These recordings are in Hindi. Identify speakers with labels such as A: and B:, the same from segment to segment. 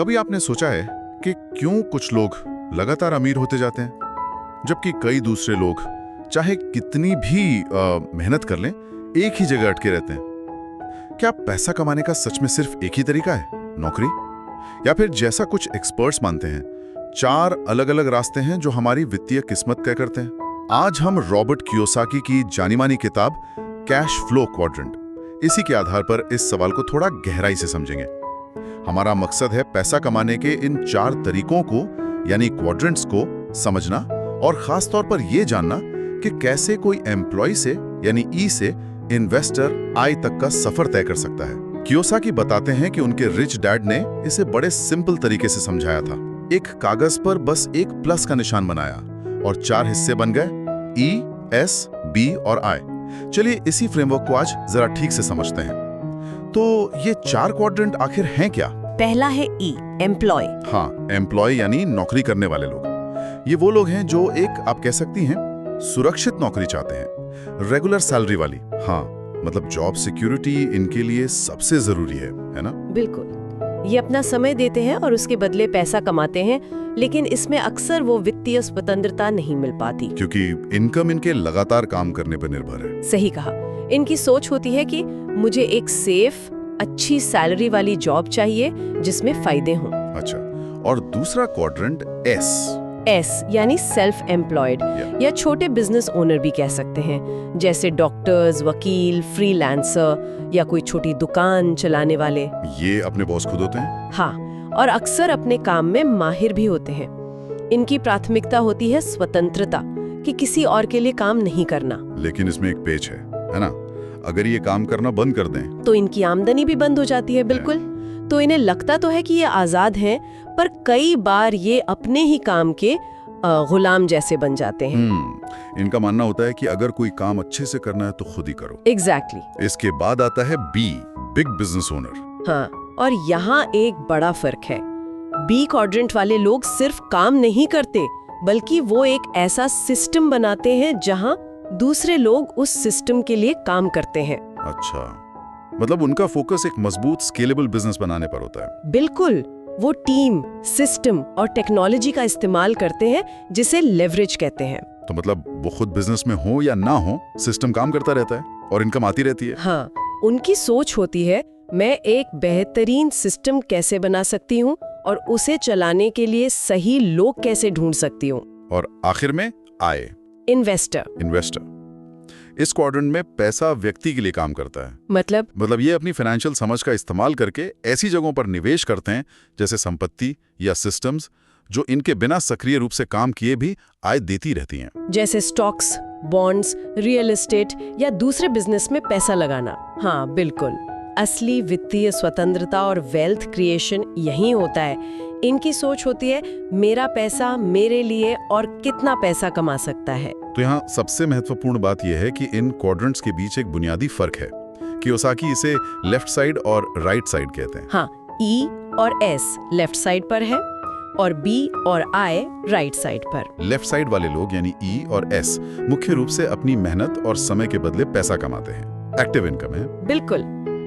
A: कभी आपने सोचा है कि क्यों कुछ लोग लगातार अमीर होते जाते हैं जबकि कई दूसरे लोग चाहे कितनी भी मेहनत कर लें एक ही जगह अटके रहते हैं? क्या पैसा कमाने का सच में सिर्फ एक ही तरीका है, नौकरी? या फिर जैसा कुछ एक्सपर्ट्स मानते हैं 4 अलग-अलग रास्ते हैं जो हमारी वित्तीय किस्मत तय करते हैं? आज हम रॉबर्ट कियोसाकी की जानी-मानी किताब कैश फ्लो क्वाड्रेंट इसी के आधार पर इस सवाल को थोड़ा गहराई से समझेंगे। हमारा मकसद है पैसा कमाने के इन 4 तरीकों को यानी क्वाड्रेंट्स को समझना और खास तौर पर यह जानना कि कैसे कोई एम्प्लॉय से यानी ई से इन्वेस्टर आई तक का सफर तय कर सकता है। कियोसाकी बताते हैं कि उनके रिच डैड ने इसे बड़े सिंपल तरीके से समझाया था। एक कागज पर बस एक प्लस का निशान बनाया और 4 हिस्से बन गए, ई, एस, बी और आई। चलिए इसी फ्रेमवर्क को आज जरा ठीक से समझते हैं। तो ये 4 क्वाड्रेंट आखिर हैं क्या?
B: पहला है ई, एम्प्लॉय।
A: हाँ, एम्प्लॉय यानी नौकरी करने वाले लोग। ये वो लोग हैं जो एक आप कह सकती हैं सुरक्षित नौकरी चाहते हैं, रेगुलर सैलरी वाली। हाँ, मतलब जॉब सिक्योरिटी इनके लिए सबसे जरूरी है ना?
B: बिल्कुल। ये अपना समय देते हैं और उसके बदले पैसा कमाते हैं, लेकिन इसमें अक्सर वो वित्तीय स्वतंत्रता नहीं मिल पाती
A: क्योंकि इनकम इनके लगातार काम करने पर निर्भर है।
B: सही कहा। इनकी सोच होती है कि मुझे एक सेफ, अच्छी सैलरी वाली जॉब चाहिए जिसमें फायदे हों।
A: अच्छा, और दूसरा क्वाड्रेंट एस
B: यानी सेल्फ एम्प्लॉयड या छोटे बिजनेस ओनर भी कह सकते हैं, जैसे डॉक्टर्स, वकील, फ्रीलांसर या कोई छोटी दुकान चलाने वाले।
A: ये अपने बॉस खुद होते हैं?
B: हाँ, और अक्सर अपने काम में माहिर भी होते हैं। इनकी प्राथमिकता होती है स्वतंत्रता, कि किसी और के लिए काम नहीं करना।
A: लेकिन इसमें एक पेच है ना? अगर ये काम करना बंद कर दें
B: तो इनकी आमदनी भी बंद हो जाती है। बिल्कुल। तो इन्हें लगता तो है कि ये आजाद हैं, पर कई बार ये अपने ही काम के गुलाम जैसे बन जाते हैं।
A: इनका मानना होता है कि अगर कोई काम अच्छे से करना है तो खुद ही करो।
B: एग्जैक्टली।
A: इसके बाद आता है बी, बिग बिजनेस ओनर।
B: हाँ, और यहाँ एक बड़ा फर्क है। बी क्वाड्रेंट वाले लोग सिर्फ काम नहीं करते, बल्कि वो एक ऐसा सिस्टम बनाते हैं जहाँ दूसरे लोग उस सिस्टम के लिए काम करते हैं।
A: अच्छा, मतलब उनका फोकस एक मजबूत स्केलेबल बिजनेस बनाने पर होता है।
B: बिल्कुल। वो टीम, सिस्टम और टेक्नोलॉजी का इस्तेमाल करते हैं जिसे लेवरेज कहते हैं।
A: तो मतलब वो खुद बिजनेस में हो या ना हो, सिस्टम काम करता रहता है और इनकम आती रहती है।
B: हाँ, उनकी सोच होती है मैं एक बेहतरीन सिस्टम कैसे बना सकती हूँ और उसे चलाने के लिए सही लोग कैसे ढूंढ सकती हूँ।
A: और आखिर में आए, इन्वेस्टर। इस क्वाड्रेंट में पैसा व्यक्ति के लिए काम करता है।
B: मतलब
A: ये अपनी फाइनेंशियल समझ का इस्तेमाल करके ऐसी जगहों पर निवेश करते हैं जैसे संपत्ति या सिस्टम्स जो इनके बिना सक्रिय रूप से काम किए भी आय देती रहती हैं।
B: जैसे स्टॉक्स, बॉन्ड्स, रियल एस्टेट या दूसरे बिजनेस में पैसा लगाना। हाँ बिल्कुल। असली वित्तीय स्वतंत्रता और वेल्थ क्रिएशन यही होता है। इनकी सोच होती है मेरा पैसा मेरे लिए और कितना पैसा कमा सकता है।
A: तो यहाँ सबसे महत्वपूर्ण बात यह है कि इन क्वाड्रेंट्स के बीच एक बुनियादी फर्क है। कियोसाकी इसे लेफ्ट साइड और राइट साइड कहते हैं।
B: हाँ, ई और एस लेफ्ट साइड पर है और बी और आई राइट साइड पर।
A: लेफ्ट साइड वाले लोग यानी ई और एस मुख्य रूप से अपनी मेहनत और समय के बदले पैसा कमाते हैं, एक्टिव इनकम है।
B: बिल्कुल।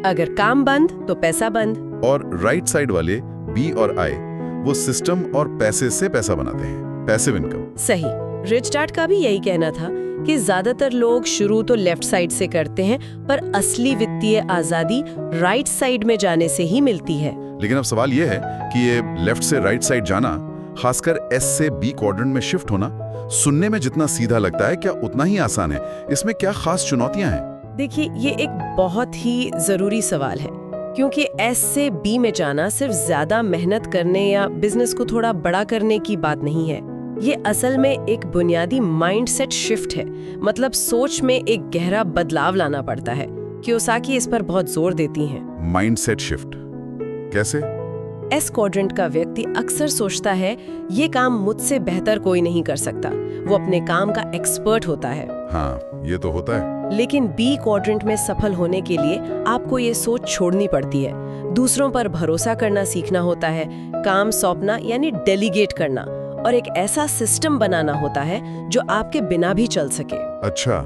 B: अगर काम बंद तो पैसा बंद।
A: और राइट साइड वाले बी और आई वो सिस्टम और पैसे से पैसा बनाते हैं, पैसिव इनकम।
B: सही। रिच डैड का भी यही कहना था कि ज्यादातर लोग शुरू तो लेफ्ट साइड से करते हैं, पर असली वित्तीय आजादी राइट साइड में जाने से ही मिलती है।
A: लेकिन अब सवाल यह है कि ये लेफ्ट से राइट साइड जाना, खासकर एस से बी क्वाड्रेंट में शिफ्ट होना, सुनने में जितना सीधा लगता है क्या उतना ही आसान है? इसमें क्या खास चुनौतियां हैं?
B: देखिए, ये एक बहुत ही जरूरी सवाल है, क्योंकि एस से बी में जाना सिर्फ ज्यादा मेहनत करने या बिजनेस को थोड़ा बड़ा करने की बात नहीं है। ये असल में एक बुनियादी माइंडसेट शिफ्ट है। मतलब सोच में एक गहरा बदलाव लाना पड़ता है। कियोसाकी इस पर बहुत जोर देती हैं।
A: माइंडसेट शिफ्ट कैसे?
B: एस क्वाड्रेंट का व्यक्ति अक्सर सोचता है ये काम मुझसे बेहतर कोई नहीं कर सकता। वो अपने काम का एक्सपर्ट होता है।
A: हाँ, ये तो होता है।
B: लेकिन बी क्वाड्रेंट में सफल होने के लिए आपको ये सोच छोड़नी पड़ती है। दूसरों पर भरोसा करना सीखना होता है, काम सौंपना यानी डेलीगेट करना, और एक ऐसा सिस्टम बनाना होता है जो आपके बिना भी चल सके।
A: अच्छा,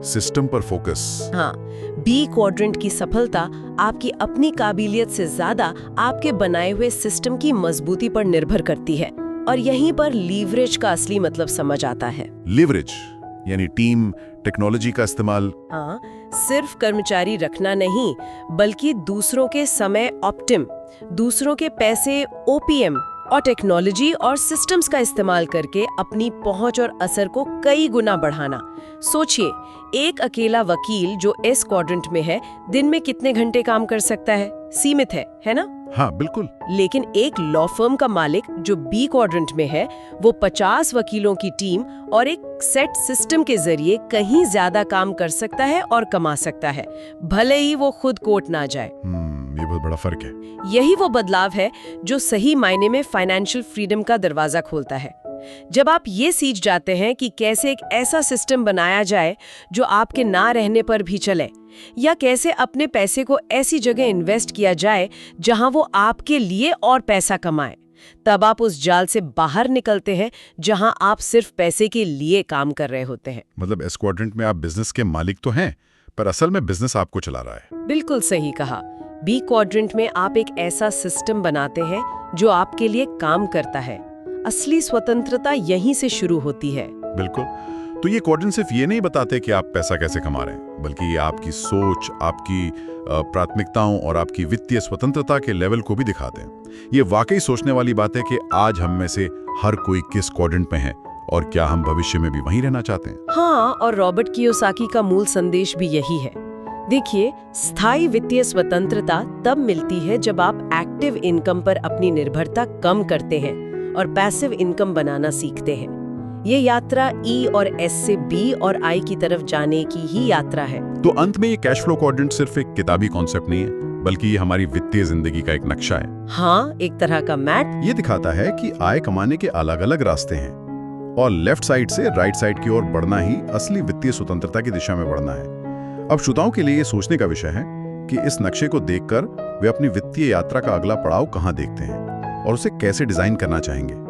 A: सिस्टम पर फोकस।
B: हाँ, बी क्वाड्रेंट की सफलता आपकी अपनी काबिलियत से ज्यादा आपके बनाए हुए सिस्टम की मजबूती पर निर्भर करती है, और यहीं पर लीवरेज का असली मतलब समझ आता है।
A: लीवरेज यानी टीम, टेक्नोलॉजी का इस्तेमाल।
B: हाँ, सिर्फ कर्मचारी रखना नहीं, बल्कि दूसरों के समय ऑप्टिम, दूसरों के पैसे ओपीएम, और टेक्नोलॉजी और सिस्टम्स का इस्तेमाल करके अपनी पहुंच और असर को कई गुना बढ़ाना। सोचिए, एक अकेला वकील जो एस क्वाड्रेंट में है, दिन में कितने घंटे काम कर सकता है? सीमित है ना?
A: हाँ बिल्कुल।
B: लेकिन एक लॉ फर्म का मालिक जो बी क्वाड्रेंट में है, वो 50 वकीलों की टीम और एक सेट सिस्टम के जरिए कहीं ज्यादा काम कर सकता है और कमा सकता है, भले ही वो खुद कोर्ट ना जाए।
A: ये बहुत बड़ा फर्क है।
B: यही वो बदलाव है जो सही मायने में फाइनेंशियल फ्रीडम का दरवाजा खोलता है। जब आप ये सीख जाते हैं कि कैसे एक ऐसा सिस्टम बनाया जाए जो आपके ना रहने पर भी चले, या कैसे अपने पैसे को ऐसी जगह इन्वेस्ट किया जाए जहां वो आपके लिए और पैसा कमाए, तब आप उस जाल से बाहर निकलते हैं जहां आप सिर्फ पैसे के लिए काम कर रहे होते हैं।
A: मतलब एस क्वाड्रेंट में आप बिजनेस के मालिक तो हैं, पर असल में बिजनेस आपको चला रहा है।
B: बिल्कुल सही कहा। बी क्वाड्रेंट में आप एक ऐसा सिस्टम बनाते हैं जो आपके लिए काम करता है। असली स्वतंत्रता यहीं से शुरू होती है।
A: बिल्कुल। तो ये क्वाड्रेंट सिर्फ ये नहीं बताते कि आप पैसा कैसे कमा रहे हैं, बल्कि ये आपकी सोच, आपकी प्राथमिकताओं और आपकी वित्तीय स्वतंत्रता के लेवल को भी दिखाते हैं। ये वाकई सोचने वाली बात है कि आज हम में से हर कोई किस क्वाड्रेंट में है और क्या हम भविष्य में भी वहीं रहना चाहते हैं।
B: हाँ, और रॉबर्ट कियोसाकी का मूल संदेश भी यही है। देखिए, स्थायी वित्तीय स्वतंत्रता तब मिलती है जब आप एक्टिव इनकम पर अपनी निर्भरता कम करते हैं और पैसिव इनकम बनाना सीखते हैं। ये यात्रा ई और एस से बी और आई की तरफ जाने की ही यात्रा है।
A: तो अंत में ये कैश फ्लो क्वाड्रेंट सिर्फ एक किताबी कॉन्सेप्ट नहीं है, बल्कि ये हमारी वित्तीय जिंदगी का एक नक्शा है।
B: हाँ, एक तरह का मैप।
A: ये दिखाता है कि आय कमाने के अलग अलग रास्ते हैं और लेफ्ट साइड से राइट साइड की ओर बढ़ना ही असली वित्तीय स्वतंत्रता की दिशा में बढ़ना है। अब श्रोताओं के लिए ये सोचने का विषय है कि इस नक्शे को देखकर वे अपनी वित्तीय यात्रा का अगला पड़ाव कहाँ देखते हैं और उसे कैसे डिजाइन करना चाहेंगे।